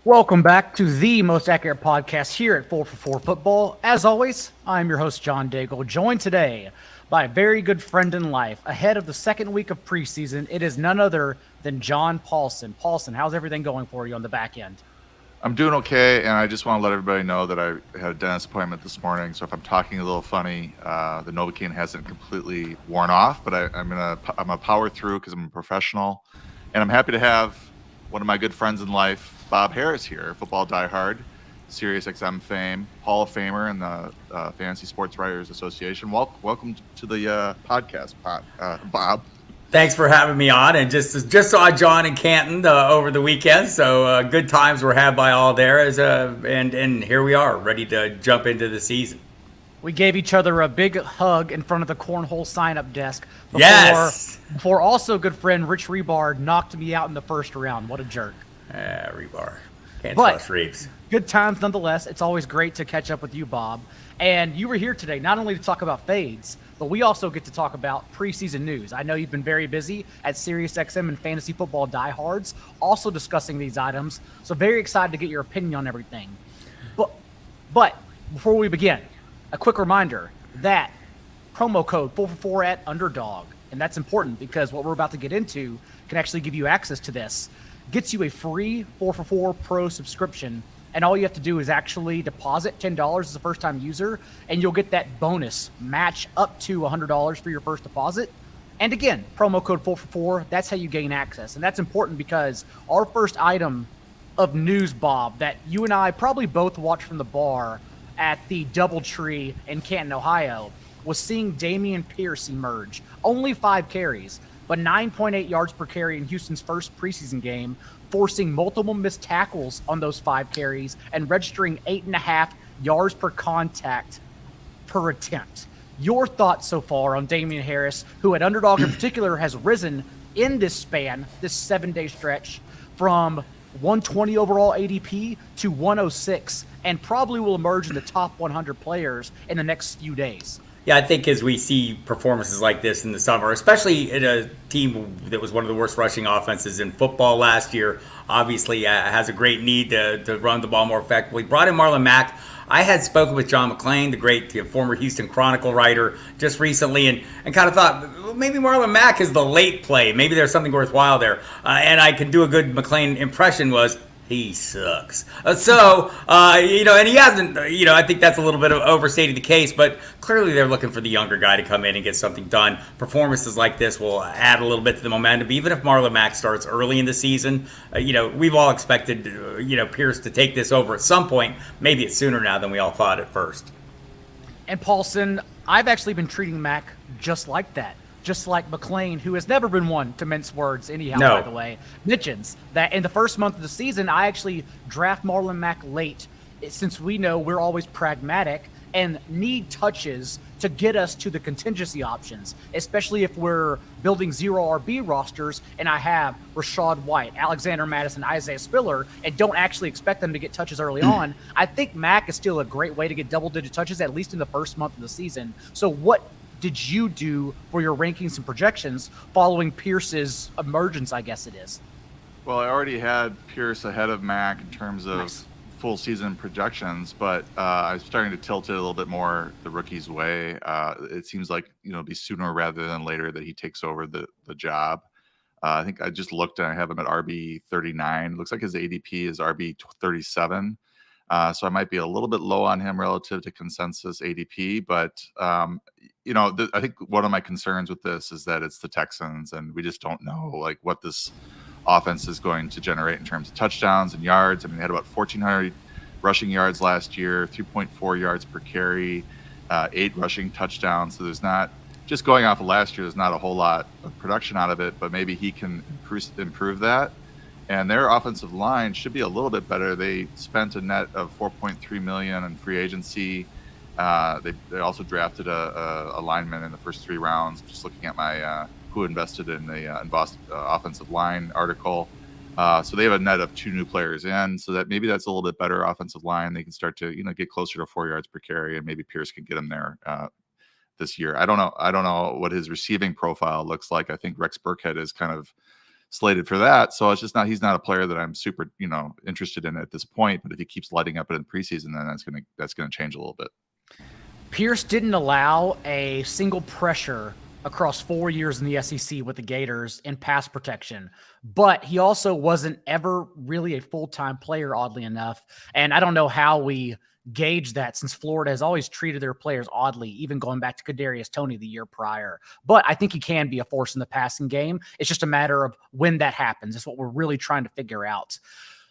Welcome back to the most accurate podcast here at 4 for 4 Football. As always, I'm your host, John Daigle, joined today by a very good friend in life. Ahead of the second week of preseason, it is none other than John Paulsen. Paulsen, how's everything going for you on the back end? I'm doing okay, and I just want to let everybody know that I had a dentist appointment this morning. So if I'm talking a little funny, the Novocaine hasn't completely worn off, but I'm gonna power through because I'm a professional, and I'm happy to have one of my good friends in life, Bob Harris, here, football diehard, Sirius XM fame, Hall of Famer, and the Fantasy Sports Writers Association. Welcome to the podcast, Bob. Thanks for having me on, and just saw John in Canton over the weekend, so good times were had by all there. And here we are, ready to jump into the season. We gave each other a big hug in front of the cornhole sign-up desk before also good friend Rich Rebar knocked me out in the first round. What a jerk. Rebar. Can't trust Reeves. Good times nonetheless. It's always great to catch up with you, Bob. And you were here today not only to talk about fades, but we also get to talk about preseason news. I know you've been very busy at SiriusXM and Fantasy Football Diehards, also discussing these items. So very excited to get your opinion on everything. But before we begin, a quick reminder that promo code 444 at Underdog, and that's important because what we're about to get into can actually give you access to this. Gets you a free 444 Pro subscription, and all you have to do is actually deposit $10 as a first-time user, and you'll get that bonus match up to $100 for your first deposit. And again, promo code 444, that's how you gain access. And that's important because our first item of news, Bob, that you and I probably both watched from the bar at the Doubletree in Canton, Ohio, was seeing Dameon Pierce emerge. Only 5 carries, but 9.8 yards per carry in Houston's first preseason game, forcing multiple missed tackles on those 5 carries and registering 8.5 yards per contact per attempt. Your thoughts so far on Dameon Harris, who at Underdog in particular has risen in this span, this 7-day stretch, from 120 overall ADP to 106, and probably will emerge in the top 100 players in the next few days. Yeah, I think as we see performances like this in the summer, especially in a team that was one of the worst rushing offenses in football last year, obviously has a great need to run the ball more effectively. Brought in Marlon Mack. I had spoken with John McClain, the great former Houston Chronicle writer, just recently, and kind of thought, well, maybe Marlon Mack is the late play. Maybe there's something worthwhile there. And I could do a good McClain impression was, he sucks. And he hasn't, I think that's a little bit of overstating the case, but clearly they're looking for the younger guy to come in and get something done. Performances like this will add a little bit to the momentum. Even if Marlon Mack starts early in the season, we've all expected, Pierce to take this over at some point. Maybe it's sooner now than we all thought at first. And Paulsen, I've actually been treating Mack just like that. Just like McClain, who has never been one to mince words anyhow, by the way, mentions that in the first month of the season, I actually draft Marlon Mack late, since we know we're always pragmatic and need touches to get us to the contingency options, especially if we're building zero RB rosters and I have Rashad White, Alexander Madison, Isaiah Spiller, and don't actually expect them to get touches early on. I think Mack is still a great way to get double-digit touches, at least in the first month of the season. So what did you do for your rankings and projections following Pierce's emergence, I guess it is? Well, I already had Pierce ahead of Mack in terms of full season projections, but I'm starting to tilt it a little bit more the rookie's way. It seems like, it'll be sooner rather than later that he takes over the job. I think I just looked and I have him at RB 39. Looks like his ADP is RB 37. So I might be a little bit low on him relative to consensus ADP, but I think one of my concerns with this is that it's the Texans, and we just don't know what this offense is going to generate in terms of touchdowns and yards. I mean, they had about 1,400 rushing yards last year, 3.4 yards per carry, 8 rushing touchdowns. So there's not, just going off of last year, there's not a whole lot of production out of it, but maybe he can improve that. And their offensive line should be a little bit better. They spent a net of $4.3 million in free agency. They also drafted a lineman in the first 3 rounds. Just looking at my who invested in the in Boston offensive line article. So they have a net of 2 new players in, so that maybe that's a little bit better offensive line. They can start to get closer to 4 yards per carry, and maybe Pierce can get them there this year. I don't know what his receiving profile looks like. I think Rex Burkhead is kind of slated for that. So it's just he's not a player that I'm super, interested in at this point. But if he keeps lighting up in the preseason, then that's gonna change a little bit. Pierce didn't allow a single pressure across 4 years in the SEC with the Gators in pass protection, but he also wasn't ever really a full-time player, oddly enough. And I don't know how we gauge that, since Florida has always treated their players oddly, even going back to Kadarius Toney the year prior. But I think he can be a force in the passing game. It's just a matter of when that happens. It's what we're really trying to figure out.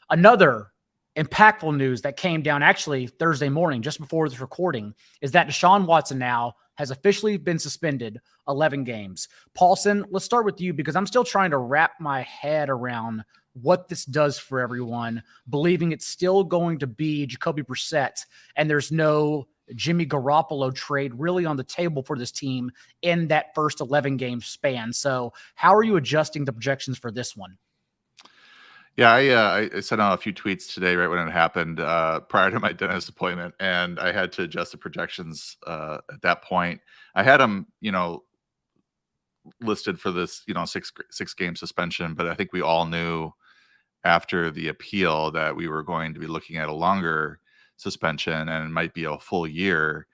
Another impactful news that came down actually Thursday morning, just before this recording, is that Deshaun Watson now has officially been suspended 11 games. Paulsen, let's start with you, because I'm still trying to wrap my head around what this does for everyone, believing it's still going to be Jacoby Brissett and there's no Jimmy Garoppolo trade really on the table for this team in that first 11 game span. So how are you adjusting the projections for this one? Yeah, I sent out a few tweets today right when it happened prior to my dentist appointment, and I had to adjust the projections at that point. I had them, listed for this, 6 game suspension, but I think we all knew after the appeal that we were going to be looking at a longer suspension, and it might be a full year.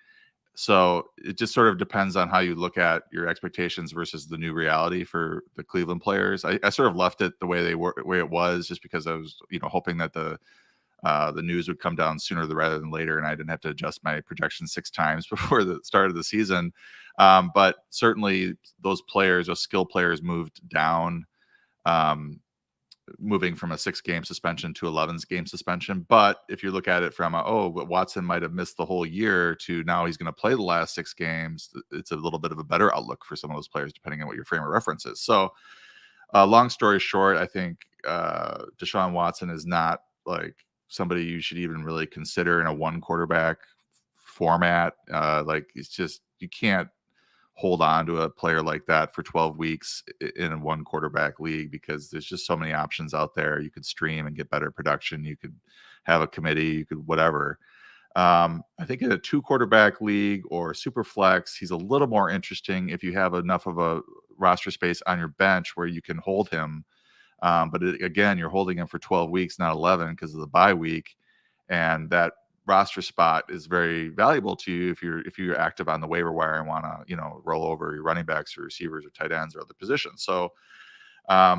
So it just sort of depends on how you look at your expectations versus the new reality for the Cleveland players. I sort of left it the way it was, just because I was, hoping that the news would come down sooner rather than later, and I didn't have to adjust my projections 6 times before the start of the season. But certainly those skill players moved down, moving from a 6-game suspension to 11-game suspension. But if you look at it from but Watson might have missed the whole year to now he's going to play the last 6 games, it's a little bit of a better outlook for some of those players, depending on what your frame of reference is. So long story short, I think Deshaun Watson is not like somebody you should even really consider in a 1 quarterback format. It's just, you can't hold on to a player like that for 12 weeks in a 1 quarterback league, because there's just so many options out there. You could stream and get better production. You could have a committee, you could whatever. I think in a 2 quarterback league or super flex, he's a little more interesting if you have enough of a roster space on your bench where you can hold him. But again, you're holding him for 12 weeks, not 11, because of the bye week. And that roster spot is very valuable to you if you're active on the waiver wire and want to roll over your running backs or receivers or tight ends or other positions. So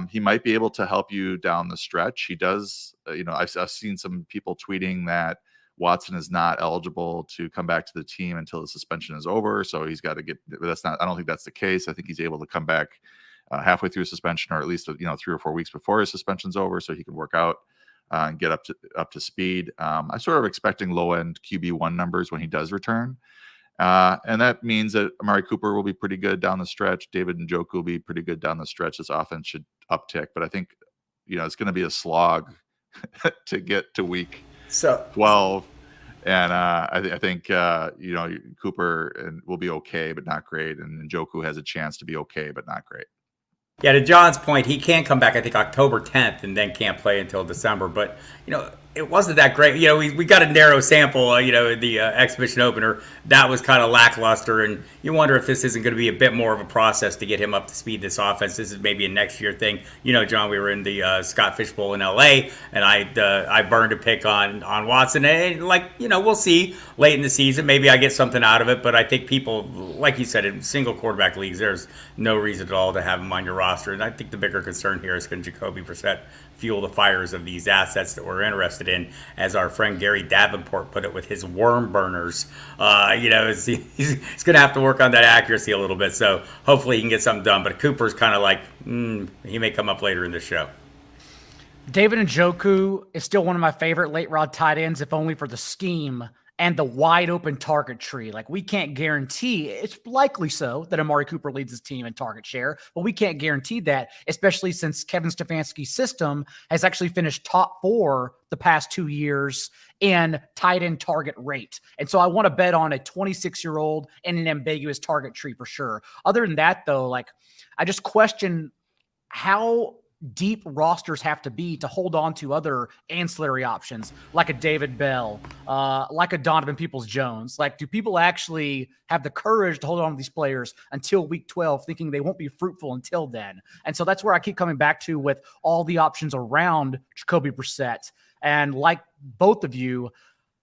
he might be able to help you down the stretch. He does. I've seen some people tweeting that Watson is not eligible to come back to the team until the suspension is over. So he's got to get. I don't think that's the case. I think he's able to come back halfway through suspension, or at least 3 or 4 weeks before his suspension's over, so he can work out and get up to speed. I'm sort of expecting low-end QB1 numbers when he does return. And that means that Amari Cooper will be pretty good down the stretch. David Njoku will be pretty good down the stretch. This offense should uptick. But I think, it's going to be a slog to get to week 12. And I think, Cooper will be okay, but not great. And Njoku has a chance to be okay, but not great. Yeah, to John's point, he can come back, I think, October 10th and then can't play until December. But, it wasn't that great. We got a narrow sample, the exhibition opener. That was kind of lackluster. And you wonder if this isn't going to be a bit more of a process to get him up to speed, this offense. This is maybe a next year thing. John, we were in the Scott Fish Bowl in L.A., and I burned a pick on Watson. And, we'll see late in the season. Maybe I get something out of it. But I think people, like you said, in single quarterback leagues, there's no reason at all to have him on your roster. And I think the bigger concern here is, can Jacoby Brissett fuel the fires of these assets that we're interested in, as our friend Gary Davenport put it with his worm burners. He's going to have to work on that accuracy a little bit. So hopefully he can get something done. But Cooper's kind of like, he may come up later in the show. David Njoku is still one of my favorite late round tight ends, if only for the scheme and the wide open target tree. We can't guarantee, it's likely so that Amari Cooper leads his team in target share, but we can't guarantee that, especially since Kevin Stefanski's system has actually finished top 4 the past 2 years in tight end target rate. And so I want to bet on a 26-year-old and an ambiguous target tree for sure. Other than that, though, I just question how deep rosters have to be to hold on to other ancillary options like a David Bell, like a Donovan Peoples-Jones? Like, do people actually have the courage to hold on to these players until week 12, thinking they won't be fruitful until then? And so that's where I keep coming back to with all the options around Jacoby Brissett. And like both of you,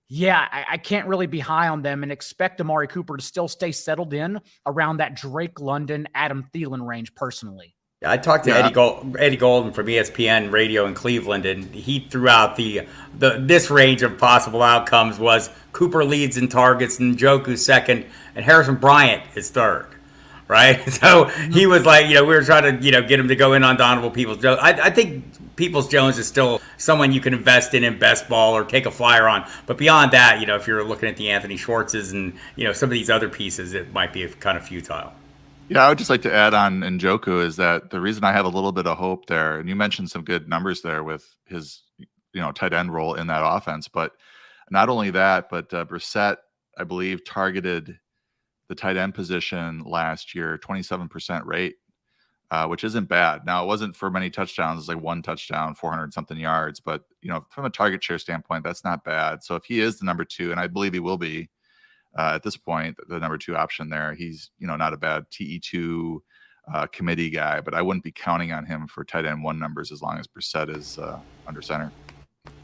yeah, I can't really be high on them and expect Amari Cooper to still stay settled in around that Drake London, Adam Thielen range personally. I talked to Eddie Golden from ESPN Radio in Cleveland, and he threw out this range of possible outcomes was Cooper leads in targets, Njoku second, and Harrison Bryant is third. Right? So he was like, we were trying to, get him to go in on Donovan Peoples-Jones. I think Peoples-Jones is still someone you can invest in best ball or take a flyer on. But beyond that, if you're looking at the Anthony Schwartzes and, some of these other pieces, it might be kind of futile. Yeah, I would just like to add on Njoku is that the reason I have a little bit of hope there, and you mentioned some good numbers there with his, tight end role in that offense. But not only that, but Brissett, I believe, targeted the tight end position last year, 27% rate, which isn't bad. Now, it wasn't for many touchdowns. It's like one touchdown, 400 something yards. But, from a target share standpoint, that's not bad. So if he is the number two, and I believe he will be at this point, the number two option there, he's, not a bad TE2 committee guy, but I wouldn't be counting on him for tight end one numbers as long as Brissett is under center.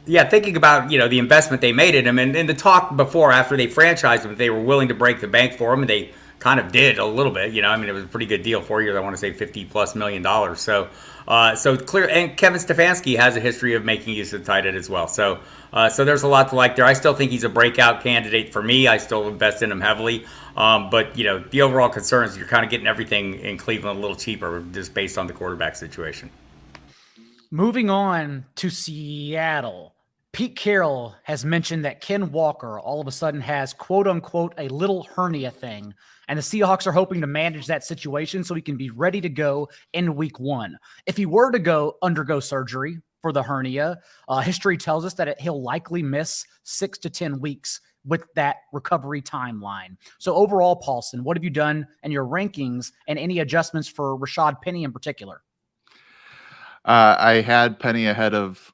Yeah, thinking about, the investment they made in him and the talk before, after they franchised him, they were willing to break the bank for him, and they kind of did a little bit. It was a pretty good deal. 4 years, I want to say $50+ million. So clear. And Kevin Stefanski has a history of making use of the tight end as well. So there's a lot to like there. I still think he's a breakout candidate for me. I still invest in him heavily. But the overall concern is you're kind of getting everything in Cleveland a little cheaper just based on the quarterback situation. Moving on to Seattle. Pete Carroll has mentioned that Ken Walker all of a sudden has, quote unquote, a little hernia thing. And the Seahawks are hoping to manage that situation so he can be ready to go in week 1. If he were to undergo surgery for the hernia, history tells us that he'll likely miss 6 to 10 weeks with that recovery timeline. So overall, Paulsen, what have you done in your rankings and any adjustments for Rashad Penny in particular? I had Penny ahead of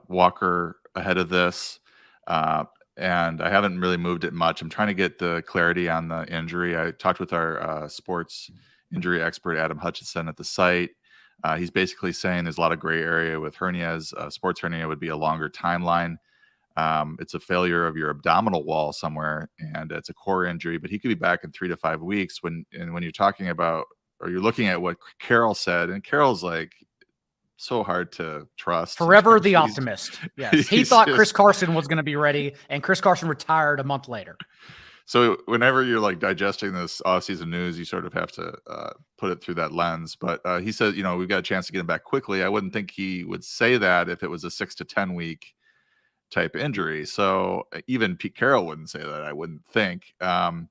Walker ahead of this, and I haven't really moved it much. I'm trying to get the clarity on the injury. I talked with our sports injury expert, Adam Hutchinson, at the site. He's basically saying there's a lot of gray area with hernias. Sports hernia would be a longer timeline. It's a failure of your abdominal wall somewhere, and it's a core injury, but he could be back in 3 to 5 weeks. When you're talking about, or you're looking at what Carroll said, and Carroll's like, so hard to trust. Forever the optimist. Yes. He thought Chris Carson was going to be ready, and Chris Carson retired a month later. So whenever you're like digesting this offseason news, you sort of have to put it through that lens. But he said, we've got a chance to get him back quickly. I wouldn't think he would say that if it was a 6 to 10 week type injury. So even Pete Carroll wouldn't say that, I wouldn't think. So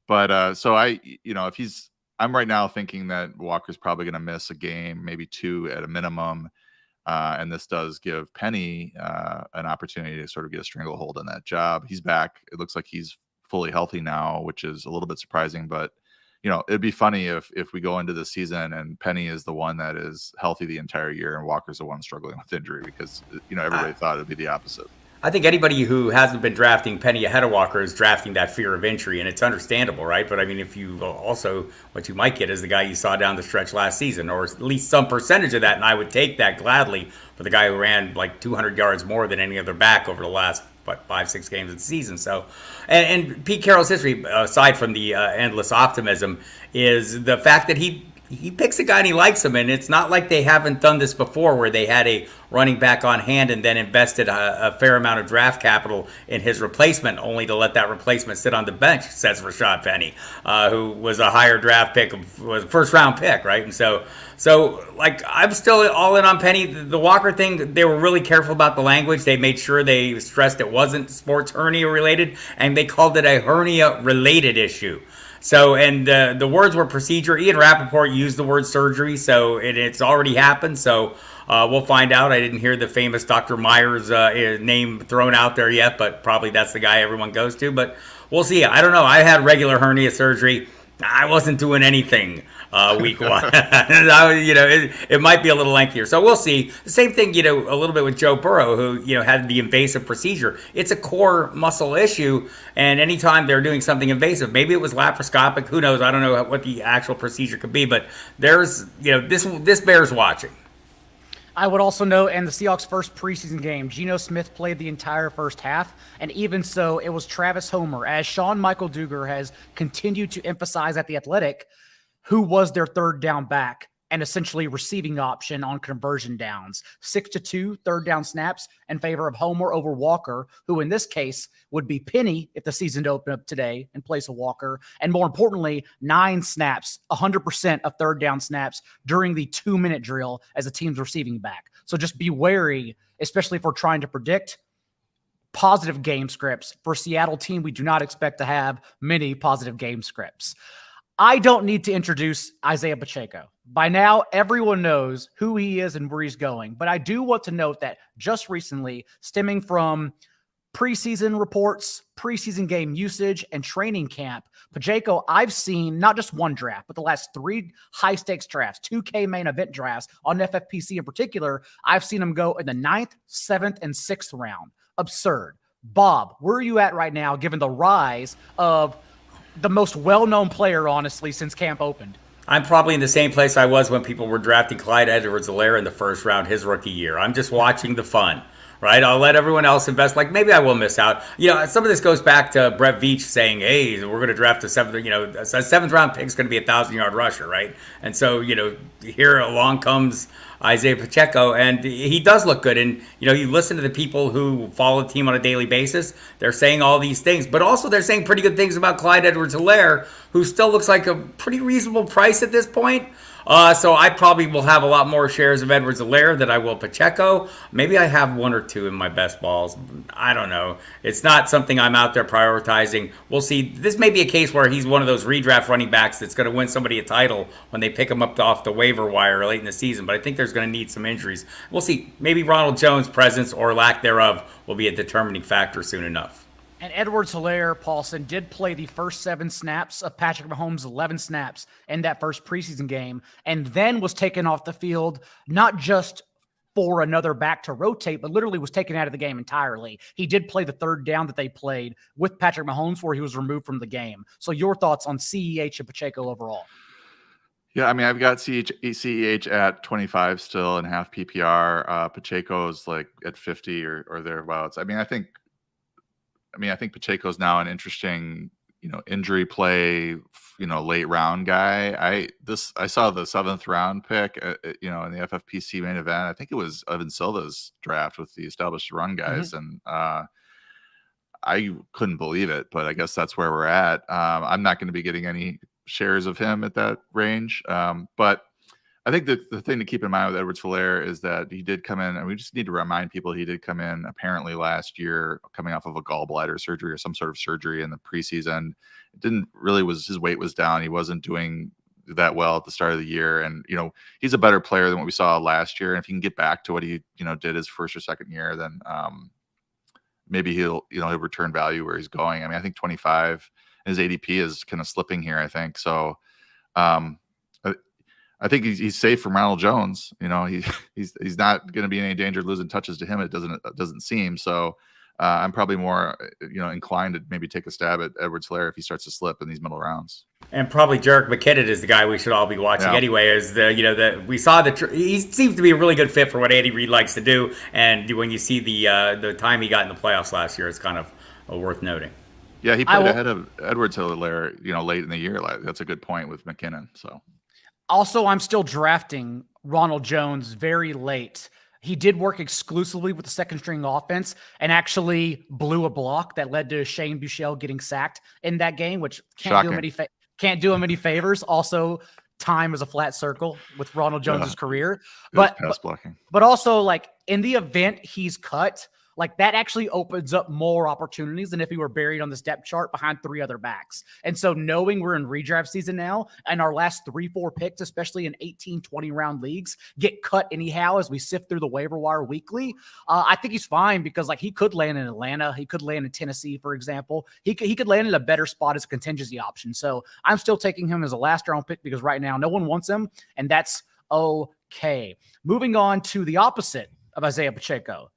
if he's, I'm right now thinking that Walker's probably going to miss a game, maybe 2 at a minimum. And this does give Penny an opportunity to sort of get a stranglehold on that job. He's back. It looks like he's fully healthy now, which is a little bit surprising. But, it'd be funny if we go into the season and Penny is the one that is healthy the entire year and Walker's the one struggling with injury because, everybody thought it'd be the opposite. I think anybody who hasn't been drafting Penny ahead of Walker is drafting that fear of injury, and it's understandable, right? But I mean, if you also, what you might get is the guy you saw down the stretch last season, or at least some percentage of that, and I would take that gladly for the guy who ran like 200 yards more than any other back over the last 5-6 games of the season. So, and Pete Carroll's history, aside from the endless optimism, is the fact that he picks a guy and he likes him, and it's not like they haven't done this before where they had a running back on hand and then invested a fair amount of draft capital in his replacement, only to let that replacement sit on the bench, says Rashad Penny, who was a higher draft pick, was a first-round pick, right? And so like, I'm still all in on Penny. The Walker thing, they were really careful about the language. They made sure they stressed it wasn't sports hernia related, and they called it a hernia-related issue. So, and the words were procedure. Ian Rappaport used the word surgery, so it's already happened. So we'll find out. I didn't hear the famous Dr. Myers name thrown out there yet, but probably that's the guy everyone goes to. But we'll see. I don't know. I had regular hernia surgery. I wasn't doing anything week one. It might be a little lengthier. So we'll see. The same thing, a little bit with Joe Burrow, who, had the invasive procedure. It's a core muscle issue. And anytime they're doing something invasive, maybe it was laparoscopic. Who knows? I don't know what the actual procedure could be. But there's, this bears watching. I would also note in the Seahawks' first preseason game, Geno Smith played the entire first half, and even so, it was Travis Homer, as Sean Michael Dugar has continued to emphasize at The Athletic, who was their third down back and essentially receiving option on conversion downs. 6-2 third down snaps in favor of Homer over Walker, who in this case would be Penny if the season opened up today in place of Walker. And more importantly, 9 snaps, 100% of third down snaps during the 2-minute drill as the team's receiving back. So just be wary, especially if we're trying to predict positive game scripts. For Seattle team, we do not expect to have many positive game scripts. I don't need to introduce Isiah Pacheco. By now, everyone knows who he is and where he's going. But I do want to note that just recently, stemming from preseason reports, preseason game usage, and training camp, Pacheco, I've seen not just one draft, but the last 3 high-stakes drafts, 2K main event drafts on FFPC in particular, I've seen him go in the 9th, 7th, and 6th round. Absurd. Bob, where are you at right now, given the rise of the most well-known player, honestly, since camp opened? I'm probably in the same place I was when people were drafting Clyde Edwards-Helaire in the first round, his rookie year. I'm just watching the fun, right? I'll let everyone else invest. Like, maybe I will miss out. Some of this goes back to Brett Veach saying, hey, we're going to draft a 7th round pick is going to be a 1,000-yard rusher, right? And so, here along comes Isiah Pacheco, and he does look good. And, you listen to the people who follow the team on a daily basis, they're saying all these things, but also they're saying pretty good things about Clyde Edwards-Helaire, who still looks like a pretty reasonable price at this point. So I probably will have a lot more shares of Edwards-Helaire than I will Pacheco. Maybe I have 1 or 2 in my best balls. I don't know. It's not something I'm out there prioritizing. We'll see. This may be a case where he's one of those redraft running backs that's going to win somebody a title when they pick him up off the waiver wire late in the season. But I think there's going to need some injuries. We'll see. Maybe Ronald Jones' presence or lack thereof will be a determining factor soon enough. And Edwards-Helaire, Paulsen, did play the first 7 snaps of Patrick Mahomes' 11 snaps in that first preseason game, and then was taken off the field, not just for another back to rotate, but literally was taken out of the game entirely. He did play the third down that they played with Patrick Mahomes where he was removed from the game. So your thoughts on CEH and Pacheco overall? Yeah, I mean, I've got CEH at 25 still in half PPR. Pacheco's like at 50 or thereabouts. I think Pacheco's now an interesting, injury play, late round guy. I saw the 7th round pick, in the FFPC main event. I think it was Evan Silva's draft with the established run guys. And I couldn't believe it, but I guess that's where we're at. I'm not going to be getting any shares of him at that range. But I think the thing to keep in mind with Edwards-Helaire is that he did come in, and we just need to remind people he did come in apparently last year coming off of a gallbladder surgery or some sort of surgery in the preseason. It didn't really his weight was down. He wasn't doing that well at the start of the year. And, he's a better player than what we saw last year. And if he can get back to what he, did his first or second year, then maybe he'll return value where he's going. I think 25, his ADP is kind of slipping here, I think. So, I think he's safe from Ronald Jones. He's not going to be in any danger of losing touches to him. It doesn't seem. So I'm probably more inclined to maybe take a stab at Edwards-Helaire if he starts to slip in these middle rounds. And probably Jerick McKinnon is the guy we should all be watching anyway. Is we saw he seems to be a really good fit for what Andy Reid likes to do. And when you see the time he got in the playoffs last year, it's kind of worth noting. Yeah, he played ahead of Edwards-Helaire, late in the year. That's a good point with McKinnon. So. Also, I'm still drafting Ronald Jones very late. He did work exclusively with the second-string offense and actually blew a block that led to Shane Buechele getting sacked in that game, which can't do him any favors. Also, time is a flat circle with Ronald Jones's career. But pass blocking. But also, in the event he's cut, like that actually opens up more opportunities than if he were buried on this depth chart behind 3 other backs. And so knowing we're in redraft season now and our last 3-4 picks, especially in 18-20 round leagues, get cut anyhow as we sift through the waiver wire weekly, I think he's fine because like he could land in Atlanta. He could land in Tennessee, for example. He could land in a better spot as a contingency option. So I'm still taking him as a last round pick because right now no one wants him, and that's okay. Moving on to the opposite of Isiah Pacheco,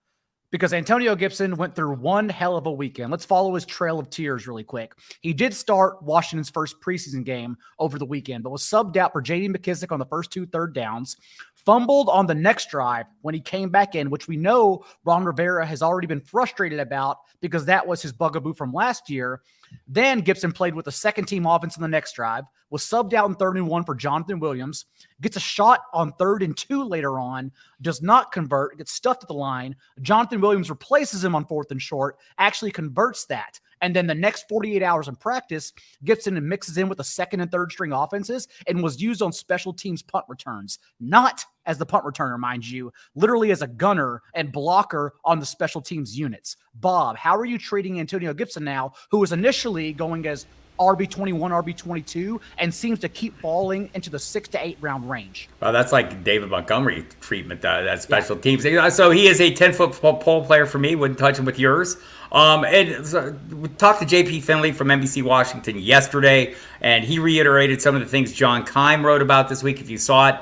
because Antonio Gibson went through one hell of a weekend. Let's follow his trail of tears really quick. He did start Washington's first preseason game over the weekend, but was subbed out for J.D. McKissic on the first 2 third downs, fumbled on the next drive when he came back in, which we know Ron Rivera has already been frustrated about because that was his bugaboo from last year. Then Gibson played with the second-team offense in the next drive, was subbed out in 3rd and 1 for Jonathan Williams, gets a shot on 3rd and 2 later on, does not convert, gets stuffed at the line. Jonathan Williams replaces him on 4th and short, actually converts that. And then the next 48 hours in practice, Gibson mixes in with the 2nd and 3rd string offenses and was used on special teams punt returns. Not as the punt returner, mind you, literally as a gunner and blocker on the special teams units. Bob, how are you treating Antonio Gibson now, who was initially going as RB21, RB22, and seems to keep falling into the 6 to 8 round range? Well, that's like David Montgomery treatment, that special teams. So he is a 10-foot pole player for me. Wouldn't touch him with yours. And so we talked to JP Finley from NBC Washington yesterday, and he reiterated some of the things John Keim wrote about this week, if you saw it.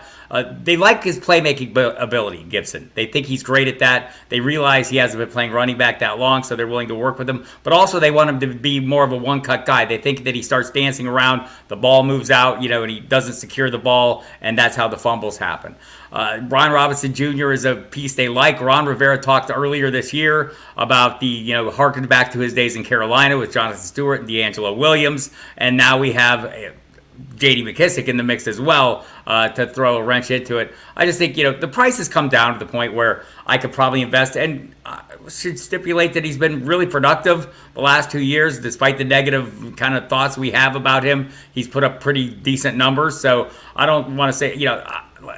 They like his playmaking ability, Gibson. They think he's great at that. They realize he hasn't been playing running back that long, so they're willing to work with him. But also they want him to be more of a one-cut guy. They think that he starts dancing around, the ball moves out, and he doesn't secure the ball, and that's how the fumbles happen. Ron Robinson Jr. is a piece they like. Ron Rivera talked earlier this year about harkened back to his days in Carolina with Jonathan Stewart and D'Angelo Williams, and now we have J.D. McKissic in the mix as well to throw a wrench into it. I just think, the price has come down to the point where I could probably invest, and should stipulate that he's been really productive the last 2 years, despite the negative kind of thoughts we have about him. He's put up pretty decent numbers, so I don't want to say,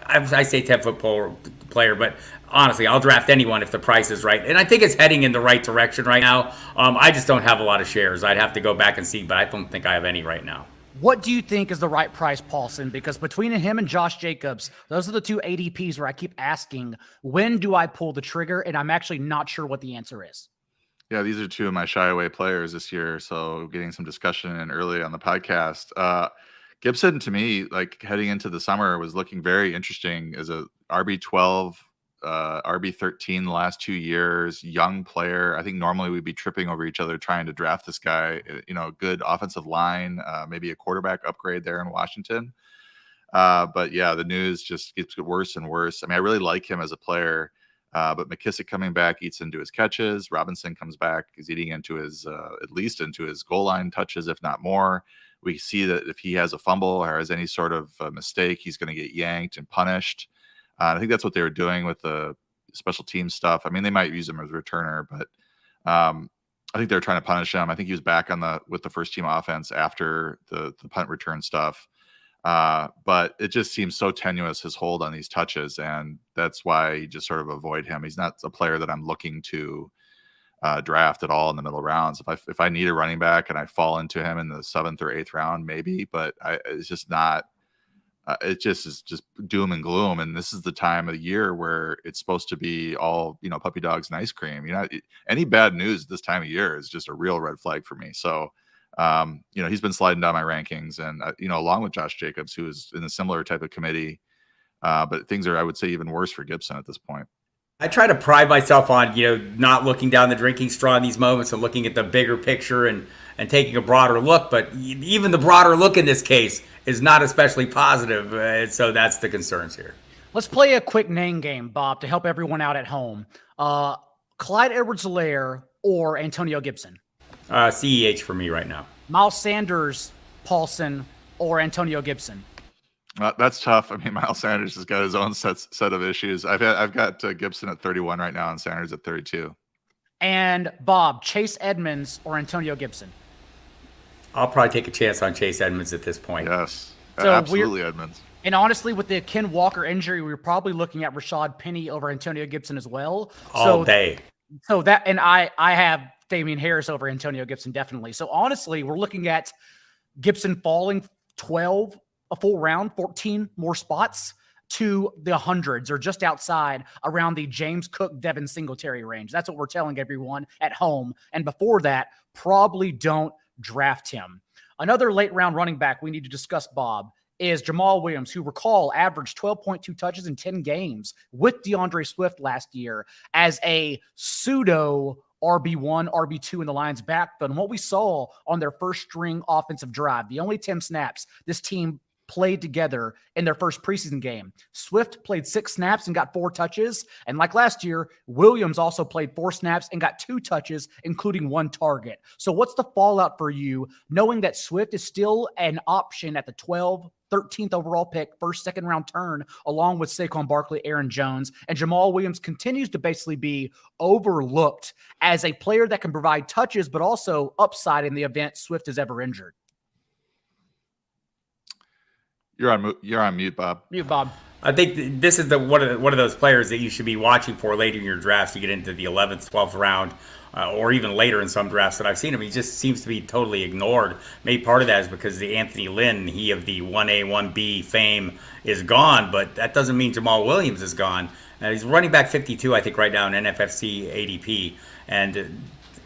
I say 10-foot pole player, but honestly, I'll draft anyone if the price is right. And I think it's heading in the right direction right now. I just don't have a lot of shares. I'd have to go back and see, but I don't think I have any right now. What do you think is the right price, Paulsen? Because between him and Josh Jacobs, those are the 2 ADPs where I keep asking, when do I pull the trigger? And I'm actually not sure what the answer is. Yeah, these are 2 of my shy away players this year. So getting some discussion in early on the podcast. Gibson, to me, like heading into the summer, was looking very interesting as a RB12, RB13 the last 2 years, young player. I think normally we'd be tripping over each other trying to draft this guy, good offensive line, maybe a quarterback upgrade there in Washington. But yeah, the news just gets worse and worse. I mean, I really like him as a player, but McKissic coming back eats into his catches. Robinson comes back, is eating into his, at least into his goal line touches, if not more. We see that if he has a fumble or has any sort of mistake, he's going to get yanked and punished. I think that's what they were doing with the special team stuff. I mean, they might use him as a returner, but I think they're trying to punish him. I think he was back with the first team offense after the punt return stuff. But it just seems so tenuous, his hold on these touches, and that's why you just sort of avoid him. He's not a player that I'm looking to draft at all in the middle rounds. If I need a running back and I fall into him in the 7th or 8th round, maybe, but it's just not. It just is just doom and gloom, and this is the time of the year where it's supposed to be all puppy dogs and ice cream. Any bad news this time of year is just a real red flag for me. So he's been sliding down my rankings, and along with Josh Jacobs, who is in a similar type of committee, but things are, I would say, even worse for Gibson at this point. I try to pride myself on, not looking down the drinking straw in these moments and looking at the bigger picture and taking a broader look. But even the broader look in this case is not especially positive. So that's the concerns here. Let's play a quick name game, Bob, to help everyone out at home. Clyde Edwards-Helaire or Antonio Gibson? CEH for me right now. Miles Sanders, Paulsen, or Antonio Gibson? That's tough. I mean, Miles Sanders has got his own set of issues. I've got Gibson at 31 right now and Sanders at 32. And Bob, Chase Edmonds or Antonio Gibson? I'll probably take a chance on Chase Edmonds at this point. Yes, so absolutely Edmonds. And honestly, with the Ken Walker injury, we were probably looking at Rashad Penny over Antonio Gibson as well. All day. So that, and I have Dameon Harris over Antonio Gibson, definitely. So honestly, we're looking at Gibson falling 12 a full round, 14 more spots to the hundreds or just outside around the James Cook, Devin Singletary range. That's what we're telling everyone at home. And before that, probably don't draft him. Another late round running back we need to discuss, Bob, is Jamal Williams, who, recall, averaged 12.2 touches in 10 games with DeAndre Swift last year as a pseudo RB1, RB2 in the Lions' backfield. And what we saw on their first string offensive drive, the only 10 snaps this team played together in their first preseason game. Swift played 6 snaps and got 4 touches. And like last year, Williams also played 4 snaps and got 2 touches, including 1 target. So what's the fallout for you, knowing that Swift is still an option at the 13th overall pick, first, second round turn, along with Saquon Barkley, Aaron Jones, and Jamal Williams continues to basically be overlooked as a player that can provide touches, but also upside in the event Swift is ever injured? You're on mute, Bob. Mute, Bob. I think this is one of those players that you should be watching for later in your drafts to get into the 11th, 12th round, or even later in some drafts that I've seen him. He just seems to be totally ignored. Maybe part of that is because the Anthony Lynn, he of the 1A, 1B fame, is gone, but that doesn't mean Jamal Williams is gone. He's running back 52, I think, right now in NFFC ADP. And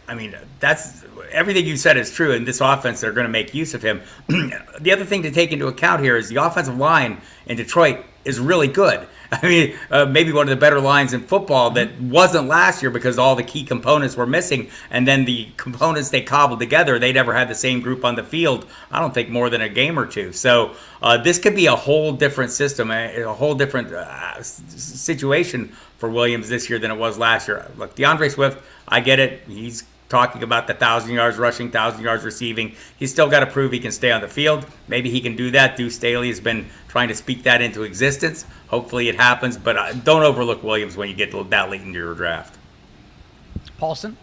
I mean, that's everything you said is true. In this offense, they're going to make use of him. The other thing to take into account here is the offensive line in Detroit is really good. I mean, maybe one of the better lines in football that wasn't last year because all the key components were missing. And then the components they cobbled together, they never had the same group on the field, I don't think, more than a game or two. So this could be a whole different system, a whole different situation for Williams this year than it was last year. Look, DeAndre Swift, I get it. He's talking about the 1,000 yards rushing, 1,000 yards receiving. He's still got to prove he can stay on the field. Maybe he can do that. Deuce Staley has been trying to speak that into existence. Hopefully it happens, but don't overlook Williams when you get that late into your draft. Paulsen?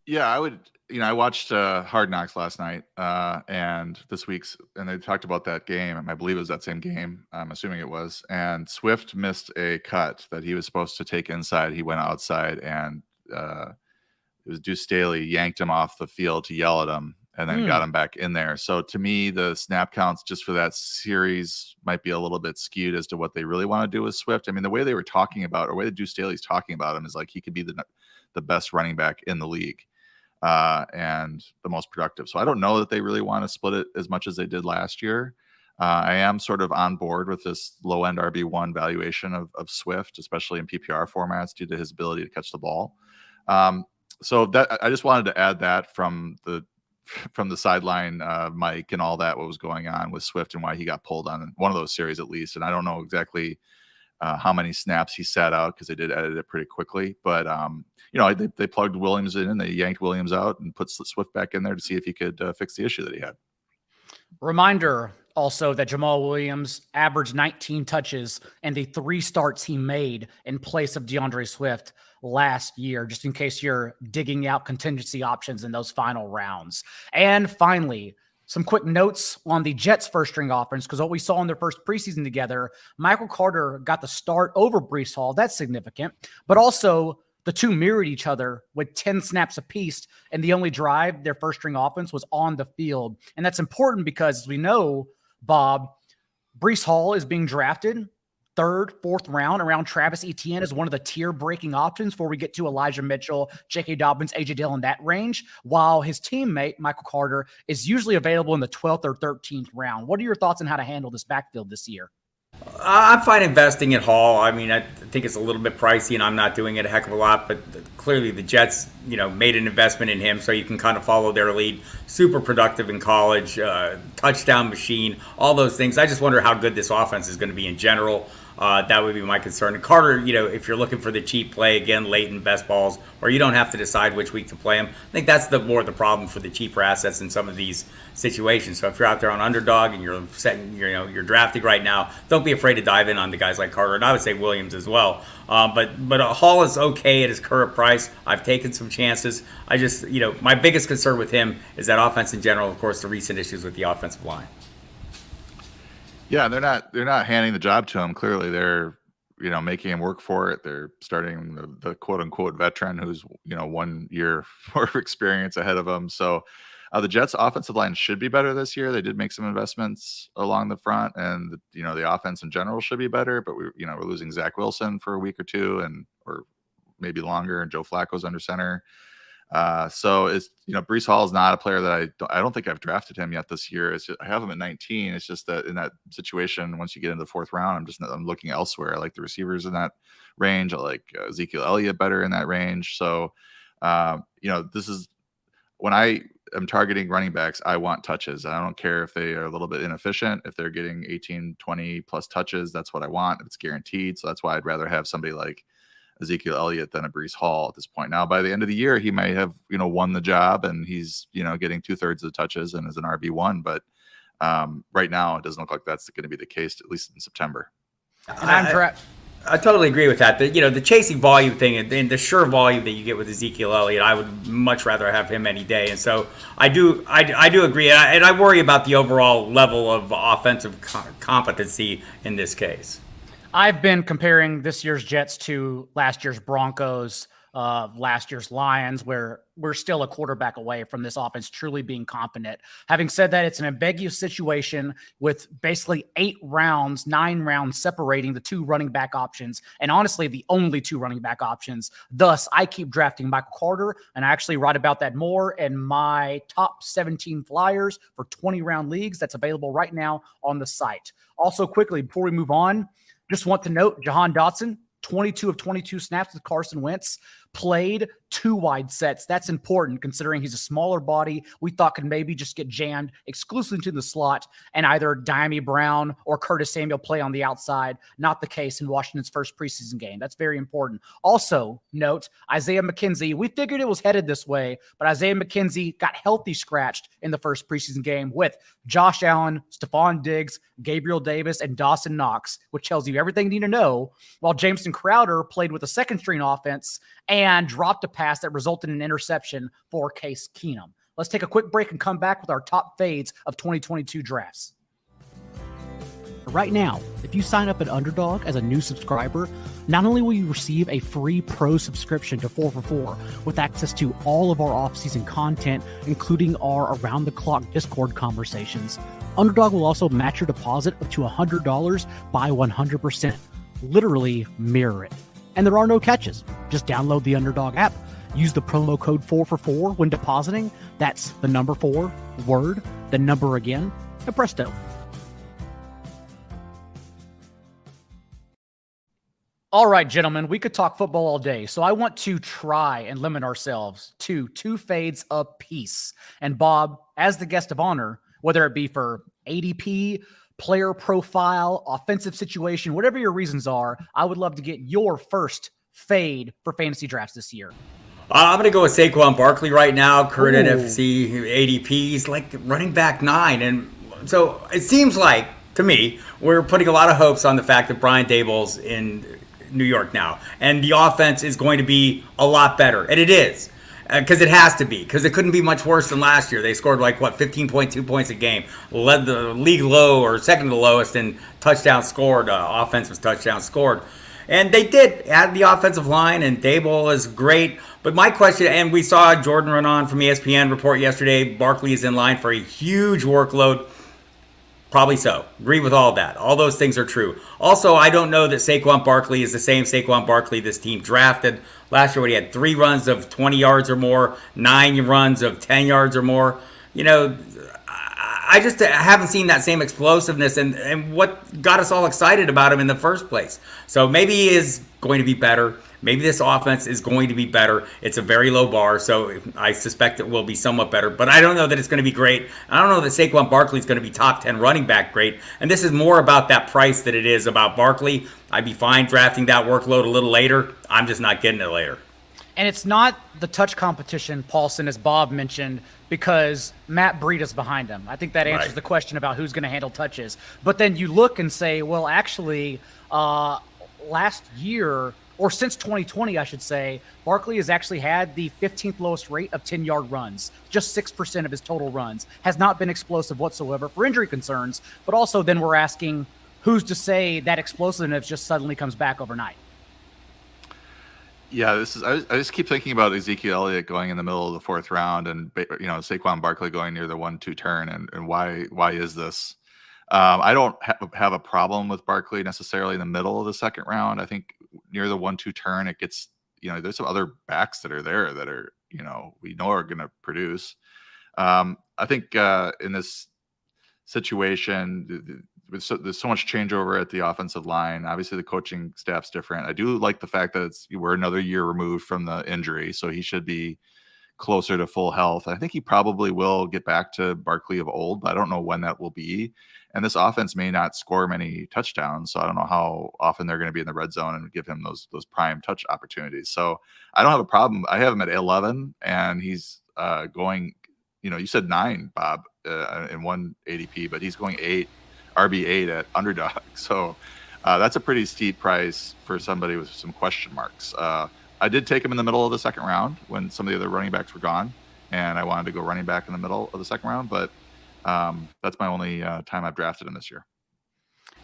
Yeah, I would. I watched Hard Knocks last night and this week's, and they talked about that game. I believe it was that same game. I'm assuming it was. And Swift missed a cut that he was supposed to take inside. He went outside, and it was Deuce Staley yanked him off the field to yell at him and then got him back in there. So to me, the snap counts just for that series might be a little bit skewed as to what they really want to do with Swift. I mean, the way they were talking about, or the way that Deuce Staley's talking about him is like he could be the best running back in the league and the most productive. So I don't know that they really want to split it as much as they did last year. I am sort of on board with this low-end RB1 valuation of Swift, especially in PPR formats due to his ability to catch the ball. So that I just wanted to add that from the sideline, Mike, and all that, what was going on with Swift and why he got pulled on one of those series at least. And I don't know exactly how many snaps he sat out because they did edit it pretty quickly. But they plugged Williams in and they yanked Williams out and put Swift back in there to see if he could fix the issue that he had. Reminder also that Jamal Williams averaged 19 touches in the 3 starts he made in place of DeAndre Swift last year, just in case you're digging out contingency options in those final rounds. And finally, some quick notes on the Jets' first string offense, because what we saw in their first preseason together, Michael Carter got the start over Breece Hall. That's significant. But also, the two mirrored each other with 10 snaps apiece, and the only drive their first string offense was on the field. And that's important because, as we know, Bob, Breece Hall is being drafted 3rd, 4th round around Travis Etienne as one of the tier-breaking options before we get to Elijah Mitchell, J.K. Dobbins, A.J. Dillon, that range, while his teammate, Michael Carter, is usually available in the 12th or 13th round. What are your thoughts on how to handle this backfield this year? I'm fine investing in Hall. I mean, I think it's a little bit pricey, and I'm not doing it a heck of a lot. But clearly, the Jets, made an investment in him, so you can kind of follow their lead. Super productive in college, touchdown machine, all those things. I just wonder how good this offense is going to be in general. That would be my concern. And Carter, if you're looking for the cheap play, again, late in best balls, or you don't have to decide which week to play him, I think that's more the problem for the cheaper assets in some of these situations. So if you're out there on Underdog and you're setting, you're drafting right now, don't be afraid to dive in on the guys like Carter, and I would say Williams as well. But Hall is okay at his current price. I've taken some chances. I just, my biggest concern with him is that offense in general, of course, the recent issues with the offensive line. Yeah, they're not handing the job to him. Clearly, they're making him work for it. They're starting the quote unquote veteran who's 1 year more of experience ahead of him. So the Jets offensive line should be better this year. They did make some investments along the front, and the offense in general should be better. But we're losing Zach Wilson for a week or two, or maybe longer, and Joe Flacco's under center. So it's Breece Hall is not a player that I don't think I've drafted him yet this year. It's just, I have him at 19. It's just that in that situation, once you get into the fourth round, I'm looking elsewhere. I like the receivers in that range. I like Ezekiel Elliott better in that range. So this is when I am targeting running backs, I want touches. I don't care if they are a little bit inefficient. If they're getting 18, 20 plus touches, that's what I want. It's guaranteed. So that's why I'd rather have somebody like Ezekiel Elliott than a Breece Hall at this point. Now, by the end of the year, he might have, won the job, and he's, getting 2/3 of the touches and is an RB1. But right now, it doesn't look like that's going to be the case, at least in September. And I totally agree with that. The chasing volume thing and the sure volume that you get with Ezekiel Elliott, I would much rather have him any day. And so I do agree. And I worry about the overall level of offensive competency in this case. I've been comparing this year's Jets to last year's Broncos, last year's Lions, where we're still a quarterback away from this offense truly being competent. Having said that, it's an ambiguous situation with basically 9 rounds separating the two running back options, and honestly, the only two running back options. Thus, I keep drafting Michael Carter, and I actually write about that more in my top 17 flyers for 20-round leagues that's available right now on the site. Also, quickly, before we move on, just want to note, Jahan Dotson, 22 of 22 snaps with Carson Wentz, played 2 wide sets. That's important considering he's a smaller body. We thought could maybe just get jammed exclusively to the slot and either Dameon Brown or Curtis Samuel play on the outside. Not the case in Washington's first preseason game. That's very important. Also, note Isiah McKenzie. We figured it was headed this way, but Isiah McKenzie got healthy scratched in the first preseason game with Josh Allen, Stephon Diggs, Gabriel Davis, and Dawson Knox, which tells you everything you need to know, while Jameson Crowder played with a second-string offense and dropped a pass that resulted in an interception for Case Keenum. Let's take a quick break and come back with our top fades of 2022 drafts. Right now, if you sign up at Underdog as a new subscriber, not only will you receive a free pro subscription to 4for4 with access to all of our off-season content, including our around-the-clock Discord conversations, Underdog will also match your deposit up to $100 by 100%. Literally mirror it. And there are no catches. Just download the Underdog app, use the promo code 4for4 when depositing. That's the number 4, word, the number again, and presto. All right, gentlemen, we could talk football all day, so I want to try and limit ourselves to 2 fades apiece. And Bob, as the guest of honor, whether it be for ADP, player profile, offensive situation, whatever your reasons are, I would love to get your first fade for fantasy drafts this year. I'm going to go with Saquon Barkley right now, current NFC ADP. He's like running back 9. And so it seems like, to me, we're putting a lot of hopes on the fact that Brian Daboll's in New York now. And the offense is going to be a lot better. And it is. Because it has to be. Because it couldn't be much worse than last year. They scored 15.2 points a game. Led the league low, or second to the lowest in touchdowns scored, offensive touchdowns scored. And they did add the offensive line, and Daigle is great. But my question, and we saw Jordan Raanan from ESPN report yesterday, Barkley is in line for a huge workload. Probably so. Agree with all of that. All those things are true. Also, I don't know that Saquon Barkley is the same Saquon Barkley this team drafted. Last year, when he had 3 runs of 20 yards or more, 9 runs of 10 yards or more. I just haven't seen that same explosiveness and what got us all excited about him in the first place. So maybe he is going to be better. Maybe this offense is going to be better. It's a very low bar, so I suspect it will be somewhat better. But I don't know that it's going to be great. I don't know that Saquon Barkley is going to be top 10 running back great. And this is more about that price than it is about Barkley. I'd be fine drafting that workload a little later. I'm just not getting it later. And it's not the touch competition, Paulsen, as Bob mentioned, because Matt Breida's behind him. I think that answers the question about who's going to handle touches. But then you look and say, well, actually, last year, or since 2020, I should say, Barkley has actually had the 15th lowest rate of 10-yard runs. Just 6% of his total runs. Has not been explosive whatsoever for injury concerns. But also then we're asking, who's to say that explosiveness just suddenly comes back overnight? Yeah, I just keep thinking about Ezekiel Elliott going in the middle of the 4th round, and Saquon Barkley going near the 1-2 turn, and why is this? I don't have a problem with Barkley necessarily in the middle of the 2nd round. I think near the 1-2 turn, it gets there's some other backs that are there that are we know are going to produce. I think in this situation, there's so much changeover at the offensive line. Obviously, the coaching staff's different. I do like the fact that we're another year removed from the injury, so he should be closer to full health. I think he probably will get back to Barkley of old, but I don't know when that will be. And this offense may not score many touchdowns, so I don't know how often they're going to be in the red zone and give him those prime touch opportunities. So I don't have a problem. I have him at 11, and he's going. You said 9, Bob, in one ADP, but he's going 8, RB8 at Underdog. So that's a pretty steep price for somebody with some question marks. I did take him in the middle of the 2nd round when some of the other running backs were gone, and I wanted to go running back in the middle of the 2nd round, but that's my only time I've drafted him this year.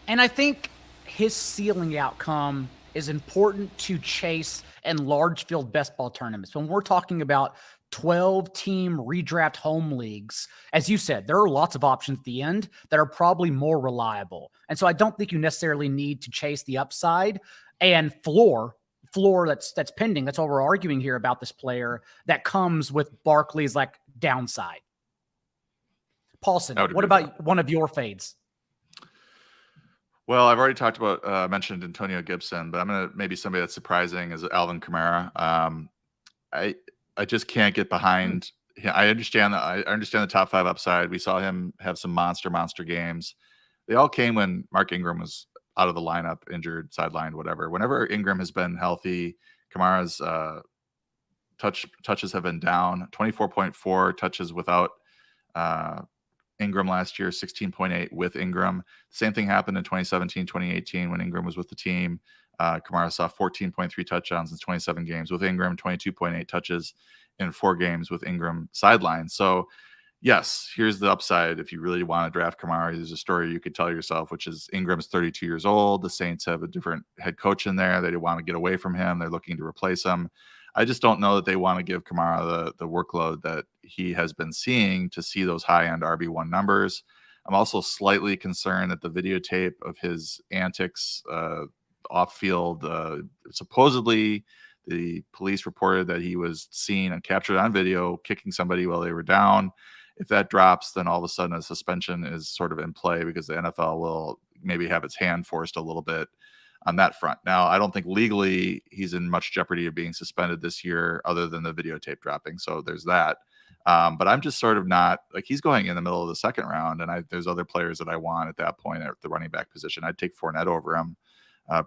And I think his ceiling outcome is important to chase in large field best ball tournaments. When we're talking about 12-team redraft home leagues, as you said, there are lots of options at the end that are probably more reliable. And so I don't think you necessarily need to chase the upside and floor that's pending. That's what we're arguing here about this player that comes with Barkley's like downside. Paulsen, what about one of your fades? Well, I've already talked about mentioned Antonio Gibson, but I'm gonna maybe somebody that's surprising is Alvin Kamara. I just can't get behind. I understand the top 5 upside. We saw him have some monster games. They all came when Mark Ingram was out of the lineup, injured, sidelined, whatever. Whenever Ingram has been healthy, Kamara's touches have been down. 24.4 touches without Ingram last year, 16.8 with Ingram. Same thing happened in 2017, 2018 when Ingram was with the team. Kamara saw 14.3 touchdowns in 27 games with Ingram, 22.8 touches in 4 games with Ingram sidelined. So, yes, here's the upside. If you really want to draft Kamara, there's a story you could tell yourself, which is Ingram's 32 years old. The Saints have a different head coach in there. They want to get away from him. They're looking to replace him. I just don't know that they want to give Kamara the workload that he has been seeing to see those high-end RB1 numbers. I'm also slightly concerned that the videotape of his antics off-field, supposedly the police reported that he was seen and captured on video kicking somebody while they were down. If that drops, then all of a sudden a suspension is sort of in play because the NFL will maybe have its hand forced a little bit on that front. Now, I don't think legally he's in much jeopardy of being suspended this year other than the videotape dropping. So there's that. But I'm just sort of not like he's going in the middle of the 2nd round, and there's other players that I want at that point at the running back position. I'd take Fournette over him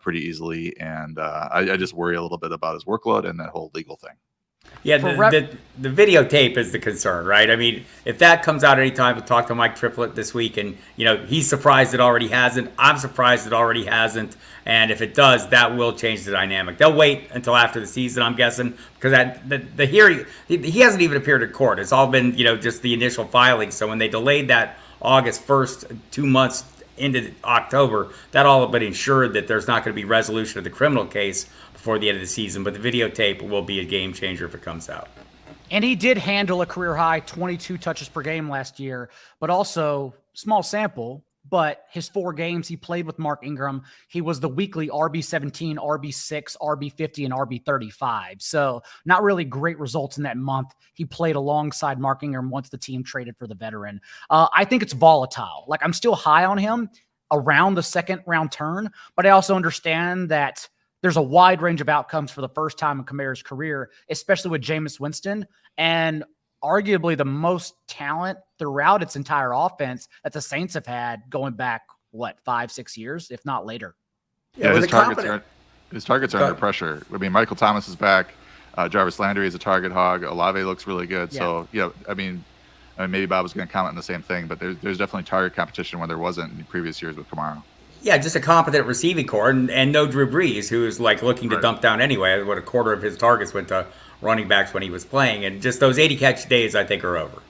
pretty easily, and I just worry a little bit about his workload and that whole legal thing. Yeah, the videotape is the concern, right? I mean, if that comes out anytime, we'll talk to Mike Triplett this week, and he's surprised it already hasn't. I'm surprised it already hasn't, and if it does, that will change the dynamic. They'll wait until after the season, I'm guessing, because the hearing, he hasn't even appeared in court. It's all been just the initial filing. So when they delayed that August 1st, 2 months into October, that all but ensured that there's not going to be resolution of the criminal case before the end of the season, but the videotape will be a game changer if it comes out. And he did handle a career high 22 touches per game last year, but also small sample, but his 4 games he played with Mark Ingram, he was the weekly RB17, RB6, RB50, and RB35. So not really great results in that month. He played alongside Mark Ingram once the team traded for the veteran. I think it's volatile. Like, I'm still high on him around the 2nd round turn, but I also understand that there's a wide range of outcomes for the first time in Kamara's career, especially with Jameis Winston, and arguably the most talent throughout its entire offense that the Saints have had going back, 5-6 years, if not later. Yeah, his targets are under pressure. I mean, Michael Thomas is back. Jarvis Landry is a target hog. Olave looks really good. Yeah. So, I mean, maybe Bob was going to comment on the same thing, but there's definitely target competition when there wasn't in previous years with Kamara. Yeah, just a competent receiving core, and no Drew Brees, who is looking to dump down anyway. What, a quarter of his targets went to running backs when he was playing, and just those 80 catch days, I think, are over.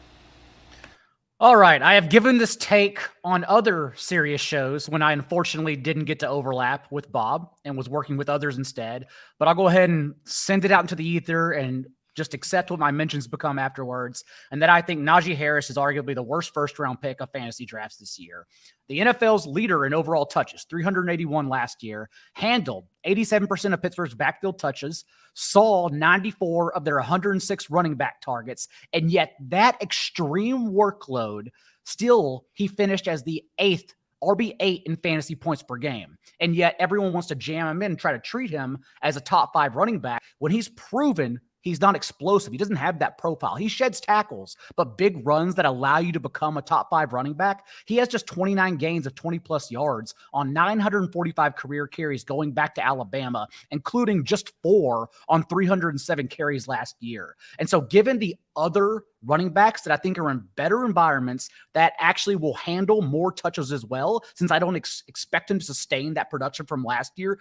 All right. I have given this take on other serious shows when I unfortunately didn't get to overlap with Bob and was working with others instead. But I'll go ahead and send it out into the ether and just accept what my mentions become afterwards. And that I think Najee Harris is arguably the worst first-round pick of fantasy drafts this year. The NFL's leader in overall touches, 381 last year, handled 87% of Pittsburgh's backfield touches, saw 94 of their 106 running back targets, and yet that extreme workload, still he finished as the 8th RB8 in fantasy points per game. And yet everyone wants to jam him in and try to treat him as a top 5 running back when he's proven he's not explosive. He doesn't have that profile. He sheds tackles, but big runs that allow you to become a top 5 running back. He has just 29 gains of 20 plus yards on 945 career carries going back to Alabama, including just 4 on 307 carries last year. And so given the other running backs that I think are in better environments that actually will handle more touches as well, since I don't expect him to sustain that production from last year,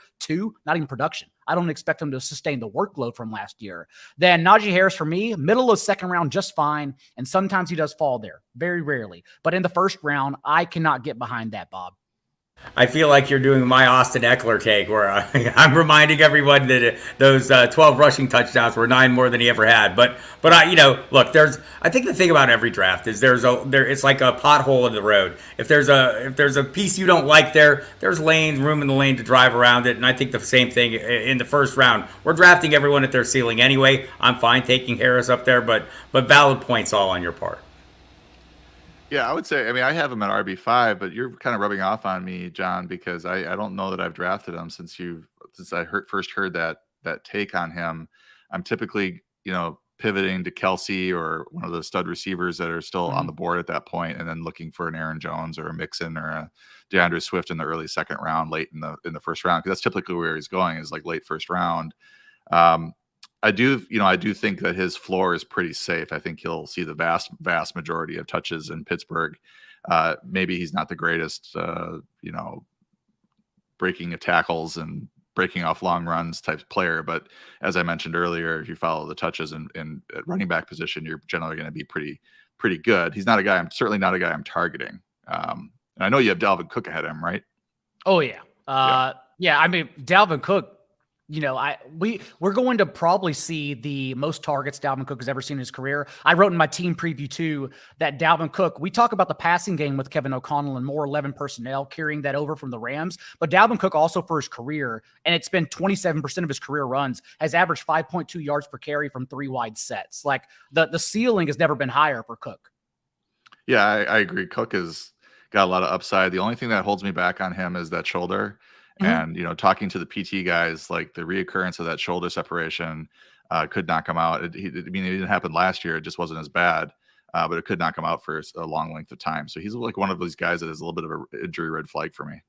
not even production. I don't expect him to sustain the workload from last year. Then Najee Harris, for me, middle of second round, just fine. And sometimes he does fall there, very rarely. But in the first round, I cannot get behind that, Bob. I feel like you're doing my Austin Eckler take, where I'm reminding everyone that those 12 rushing touchdowns were 9 more than he ever had. But look, I think the thing about every draft is it's like a pothole in the road. If there's a piece you don't like there's room in the lane to drive around it. And I think the same thing in the first round. We're drafting everyone at their ceiling anyway. I'm fine taking Harris up there, but valid points all on your part. Yeah, I would say, I mean, I have him at RB5, but you're kind of rubbing off on me, John, because I don't know that I've drafted him since I first heard that take on him. I'm typically, pivoting to Kelsey or one of the stud receivers that are still on the board at that point, and then looking for an Aaron Jones or a Mixon or a DeAndre Swift in the early second round, late in the first round, because that's typically where he's going, is like late first round. I do think that his floor is pretty safe. I think he'll see the vast majority of touches in Pittsburgh. Maybe he's not the greatest, breaking tackles and breaking off long runs type player. But as I mentioned earlier, if you follow the touches in at running back position, you're generally going to be pretty good. He's not a guy. I'm certainly not a guy I'm targeting. And I know you have Dalvin Cook ahead of him, right? Oh yeah. Yeah. I mean, Dalvin Cook, we're going to probably see the most targets Dalvin Cook has ever seen in his career. I wrote in my team preview too that Dalvin Cook, we talk about the passing game with Kevin O'Connell and more 11 personnel carrying that over from the Rams, but Dalvin Cook also for his career, and it's been 27% of his career runs, has averaged 5.2 yards per carry from 3 wide sets. Like the ceiling has never been higher for Cook. Yeah, I agree. Cook has got a lot of upside. The only thing that holds me back on him is that shoulder. And, talking to the PT guys, like the reoccurrence of that shoulder separation could knock him out. It didn't happen last year. It just wasn't as bad, but it could knock him out for a long length of time. So he's like one of those guys that is a little bit of an injury red flag for me.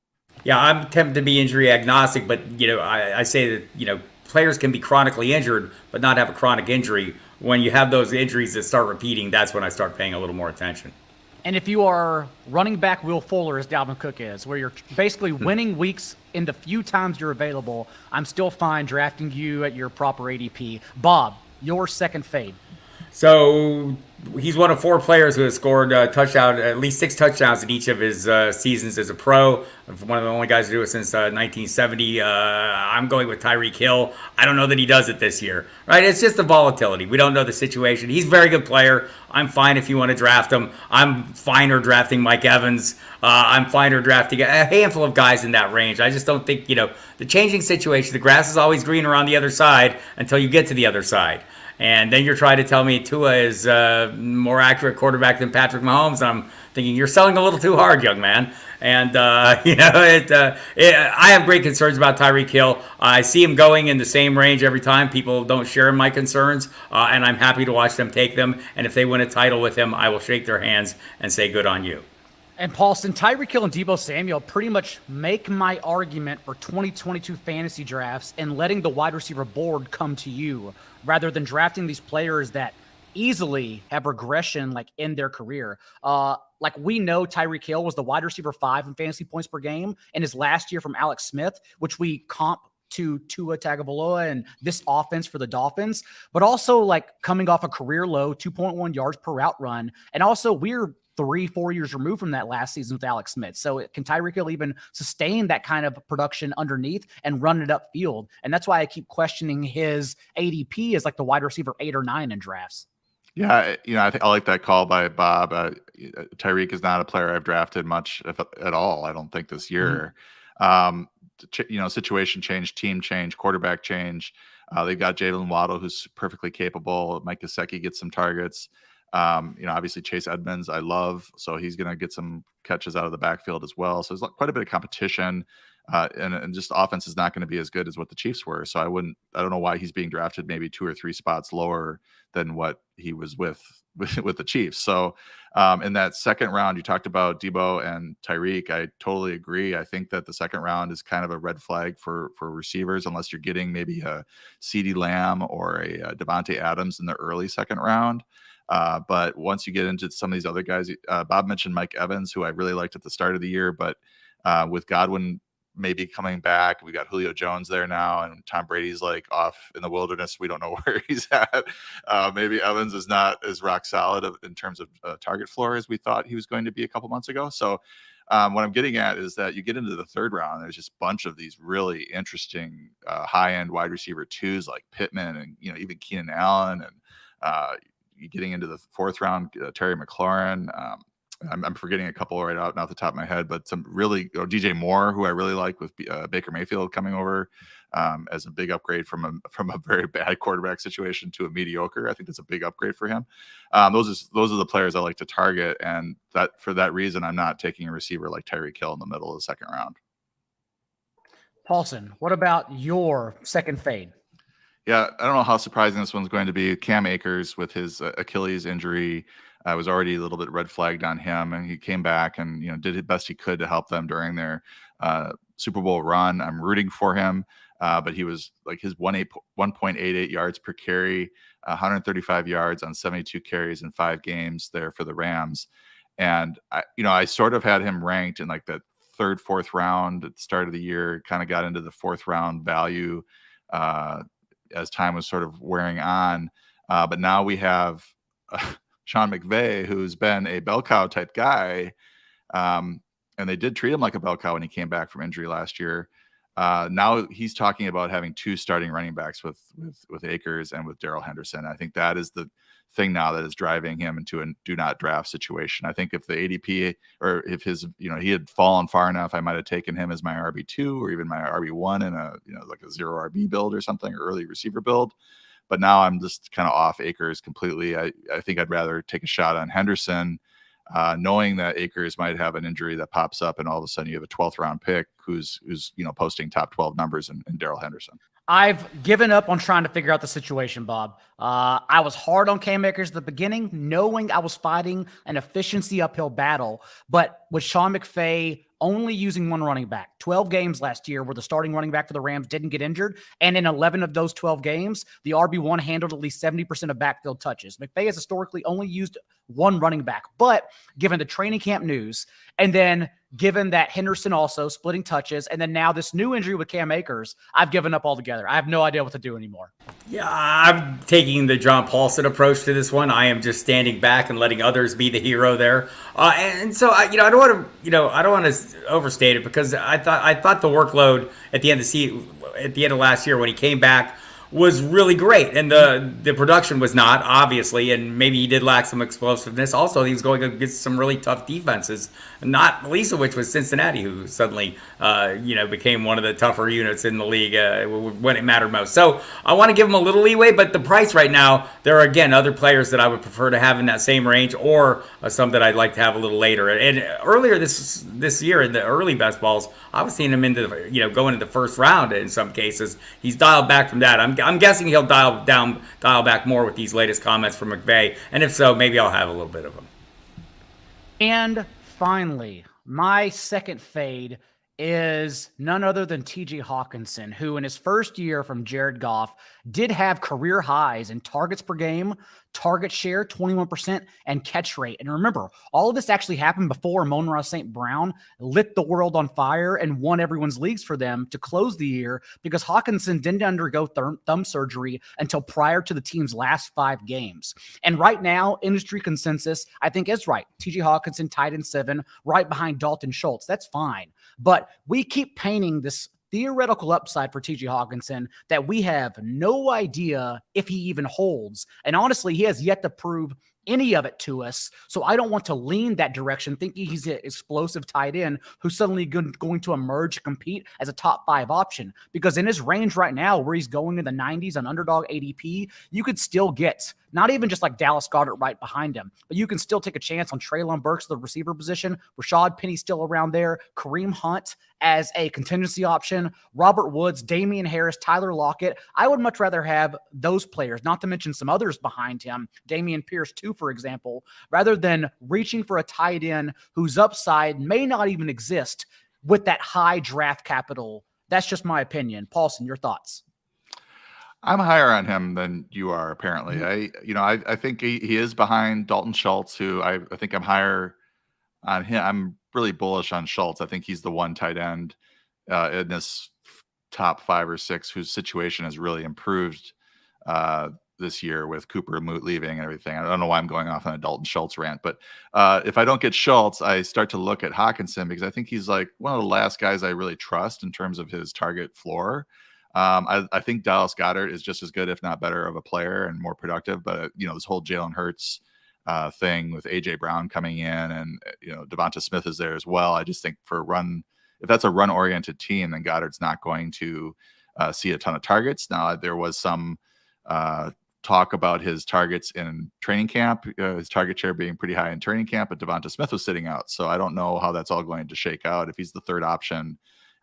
Yeah, I'm tempted to be injury agnostic, but, I say that, players can be chronically injured, but not have a chronic injury. When you have those injuries that start repeating, that's when I start paying a little more attention. And if you are running back Will Fuller as Dalvin Cook is, where you're basically winning weeks in the few times you're available, I'm still fine drafting you at your proper ADP. Bob, your second fade. So he's one of 4 players who has scored at least 6 touchdowns in each of his seasons as a pro. One of the only guys to do it since 1970. I'm going with Tyreek Hill. I don't know that he does it this year, right? It's just the volatility. We don't know the situation. He's a very good player. I'm fine if you want to draft him. I'm finer drafting Mike Evans. I'm finer drafting a handful of guys in that range. I just don't think, the changing situation, the grass is always greener on the other side until you get to the other side. And then you're trying to tell me Tua is more accurate quarterback than Patrick Mahomes. I'm thinking you're selling a little too hard, young man. And, I have great concerns about Tyreek Hill. I see him going in the same range every time. People don't share my concerns, and I'm happy to watch them take them. And if they win a title with him, I will shake their hands and say good on you. And Paulsen, Tyreek Hill and Deebo Samuel pretty much make my argument for 2022 fantasy drafts and letting the wide receiver board come to you rather than drafting these players that easily have regression like in their career. Like we know Tyreek Hill was the wide receiver 5 in fantasy points per game in his last year from Alex Smith, which we comp to Tua Tagovailoa and this offense for the Dolphins, but also like coming off a career low 2.1 yards per route run. And also we're 3-4 years removed from that last season with Alex Smith. So can Tyreek Hill even sustain that kind of production underneath and run it upfield? And that's why I keep questioning his ADP as like the wide receiver 8 or 9 in drafts. Yeah, I think I like that call by Bob. Tyreek is not a player I've drafted much, if at all, I don't think, this year. Situation change, team change, quarterback change. They've got Jalen Waddle, who's perfectly capable. Mike Gesicki gets some targets. Obviously Chase Edmonds, I love, so he's going to get some catches out of the backfield as well. So there's quite a bit of competition, and just offense is not going to be as good as what the Chiefs were. So I don't know why he's being drafted maybe 2 or 3 spots lower than what he was with the Chiefs. So in that second round, you talked about Debo and Tyreek. I totally agree. I think that the second round is kind of a red flag for receivers, unless you're getting maybe a CeeDee Lamb or a Devontae Adams in the early second round. But once you get into some of these other guys, Bob mentioned Mike Evans, who I really liked at the start of the year, but with Godwin maybe coming back, we got Julio Jones there now, and Tom Brady's like off in the wilderness. We don't know where he's at. Maybe Evans is not as rock solid in terms of target floor as we thought he was going to be a couple months ago. So what I'm getting at is that you get into the third round, there's just a bunch of these really interesting high-end wide receiver 2s like Pittman and even Keenan Allen, and you're getting into the fourth round, Terry McLaurin. I'm forgetting a couple right out off the top of my head, but some really DJ Moore, who I really like, with Baker Mayfield coming over as a big upgrade from a very bad quarterback situation to a mediocre. I think that's a big upgrade for him. Those are the players I like to target, and that for that reason, I'm not taking a receiver like Tyreek Hill in the middle of the second round. Paulsen, what about your second fade? Yeah, I don't know how surprising this one's going to be. Cam Akers with his Achilles injury. I was already a little bit red flagged on him, and he came back and did the best he could to help them during their Super Bowl run. I'm rooting for him, but he was like his 1.88 yards per carry, 135 yards on 72 carries in 5 games there for the Rams. And I sort of had him ranked in like the 3rd, 4th round at the start of the year. Kind of got into the 4th round value as time was sort of wearing on. But now we have Sean McVay, who's been a bell cow type guy. And they did treat him like a bell cow when he came back from injury last year. Now he's talking about having 2 starting running backs with Akers and with Darrell Henderson. I think that is the thing now that is driving him into a do not draft situation. I think if the ADP, or if his, he had fallen far enough, I might have taken him as my RB2 or even my RB1 in a, like a 0 RB build or something, or early receiver build. But now I'm just kind of off Akers completely. I think I'd rather take a shot on Henderson, knowing that Akers might have an injury that pops up, and all of a sudden you have a 12th round pick who's posting top 12 numbers in Darrell Henderson. I've given up on trying to figure out the situation, Bob. I was hard on Cam Akers at the beginning, knowing I was fighting an efficiency uphill battle. But with Sean McVay only using 1 running back, 12 games last year where the starting running back for the Rams didn't get injured, and in 11 of those 12 games, the RB1 handled at least 70% of backfield touches. McVay has historically only used 1 running back, but given the training camp news, and then given that Henderson also splitting touches, and then now this new injury with Cam Akers, I've given up altogether. I have no idea what to do anymore. Yeah, I'm taking the John Paulsen approach to this one. I am just standing back and letting others be the hero there. And so I don't want to overstate it, because I thought the workload at the end of last year when he came back was really great, and the production was not, obviously, and maybe he did lack some explosiveness. Also, he was going against some really tough defenses, not least of which was Cincinnati, who suddenly became one of the tougher units in the league when it mattered most. So I want to give him a little leeway, but the price right now, there are again other players that I would prefer to have in that same range, or some that I'd like to have a little later. And earlier this year in the early best balls, I was seeing him going into the 1st round in some cases. He's dialed back from that. I'm guessing he'll dial back more with these latest comments from McVay, and if so, maybe I'll have a little bit of them. And finally, my second fade is none other than TJ Hawkinson, who in his first year from Jared Goff did have career highs in targets per game, target share, 21%, and catch rate. And remember, all of this actually happened before Amon-Ra St. Brown lit the world on fire and won everyone's leagues for them to close the year, because Hawkinson didn't undergo thumb surgery until prior to the team's last 5 games. And right now, industry consensus, I think, is right. TJ Hawkinson tied in 7, right behind Dalton Schultz. That's fine. But we keep painting this theoretical upside for TJ Hawkinson that we have no idea if he even holds. And honestly, he has yet to prove any of it to us. So I don't want to lean that direction thinking he's an explosive tight end who's suddenly going to emerge and compete as a top 5 option. Because in his range right now, where he's going in the 90s on Underdog ADP, you could still get not even just like Dallas Goedert right behind him, but you can still take a chance on Treylon Burks, the receiver position, Rashad Penny still around there, Kareem Hunt as a contingency option, Robert Woods, Dameon Harris, Tyler Lockett. I would much rather have those players, not to mention some others behind him, Dameon Pierce too, for example, rather than reaching for a tight end whose upside may not even exist with that high draft capital. That's just my opinion. Paulsen, your thoughts? I'm higher on him than you are, apparently. I think he is behind Dalton Schultz, who I think I'm higher on him. I'm really bullish on Schultz. I think he's the one tight end in this top 5 or 6 whose situation has really improved this year with Cooper Moot leaving and everything. I don't know why I'm going off on a Dalton Schultz rant, but if I don't get Schultz, I start to look at Hawkinson, because I think he's like one of the last guys I really trust in terms of his target floor. I think Dallas Goedert is just as good, if not better, of a player and more productive. But this whole Jalen Hurts thing with AJ Brown coming in, and Devonta Smith is there as well. I just think for a run, if that's a run-oriented team, then Goddard's not going to see a ton of targets. Now, there was some talk about his targets in training camp, his target share being pretty high in training camp, but Devonta Smith was sitting out. So I don't know how that's all going to shake out. If he's the third option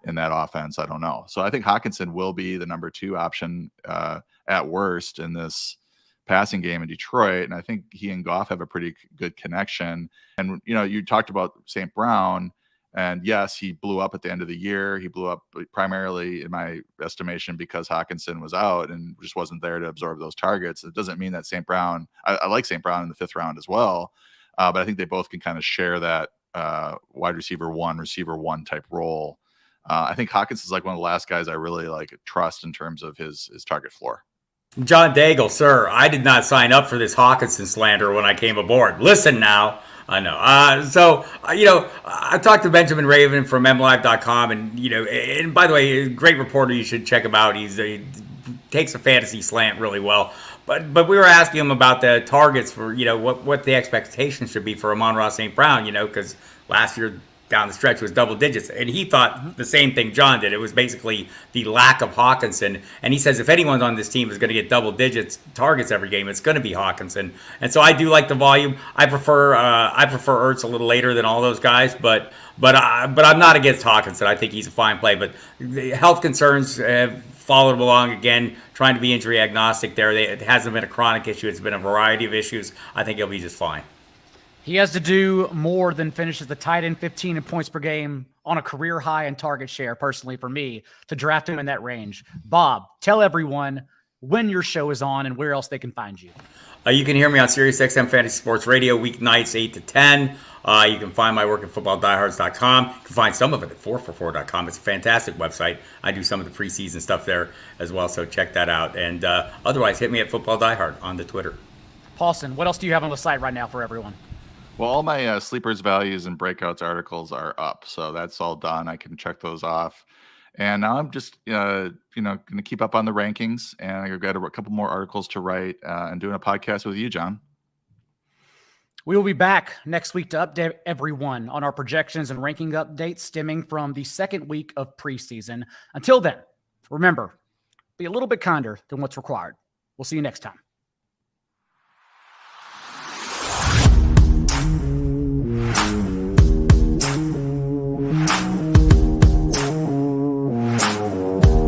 in that offense, I don't know. So I think Hawkinson will be the number 2 option at worst in this passing game in Detroit. And I think he and Goff have a pretty good connection. And, you talked about St. Brown, and yes, he blew up at the end of the year. He blew up primarily, in my estimation, because Hawkinson was out and just wasn't there to absorb those targets. It doesn't mean that St. Brown, I like St. Brown in the 5th round as well. But I think they both can kind of share that wide receiver 1 type role. I think Hawkins is like one of the last guys I really trust in terms of his target floor. John Daigle, sir, I did not sign up for this Hawkinson slander when I came aboard. Listen now. I know. I talked to Benjamin Raven from MLive.com, and by the way, a great reporter. You should check him out. He takes a fantasy slant really well. But we were asking him about the targets for, what the expectations should be for Amon-Ra St. Brown, because last year down the stretch was double digits. And he thought the same thing John did. It was basically the lack of Hawkinson. And he says if anyone on this team is going to get double digits targets every game, it's going to be Hawkinson. And so I do like the volume. I prefer Ertz a little later than all those guys, but I'm not against Hawkinson. I think he's a fine play. But the health concerns have followed him along again, trying to be injury agnostic there. It hasn't been a chronic issue. It's been a variety of issues. I think he'll be just fine. He has to do more than finish as the tight end 15 in points per game on a career high in target share, personally, for me, to draft him in that range. Bob, tell everyone when your show is on and where else they can find you. You can hear me on SiriusXM Fantasy Sports Radio weeknights 8 to 10. You can find my work at footballdiehards.com. You can find some of it at 444.com. It's a fantastic website. I do some of the preseason stuff there as well, so check that out. And otherwise, hit me at Football Diehard on the Twitter. Paulsen, what else do you have on the site right now for everyone? Well, all my sleepers, values, and breakouts articles are up, so that's all done. I can check those off. And now I'm just, going to keep up on the rankings, and I've got a couple more articles to write and doing a podcast with you, John. We will be back next week to update everyone on our projections and ranking updates stemming from the second week of preseason. Until then, remember, be a little bit kinder than what's required. We'll see you next time.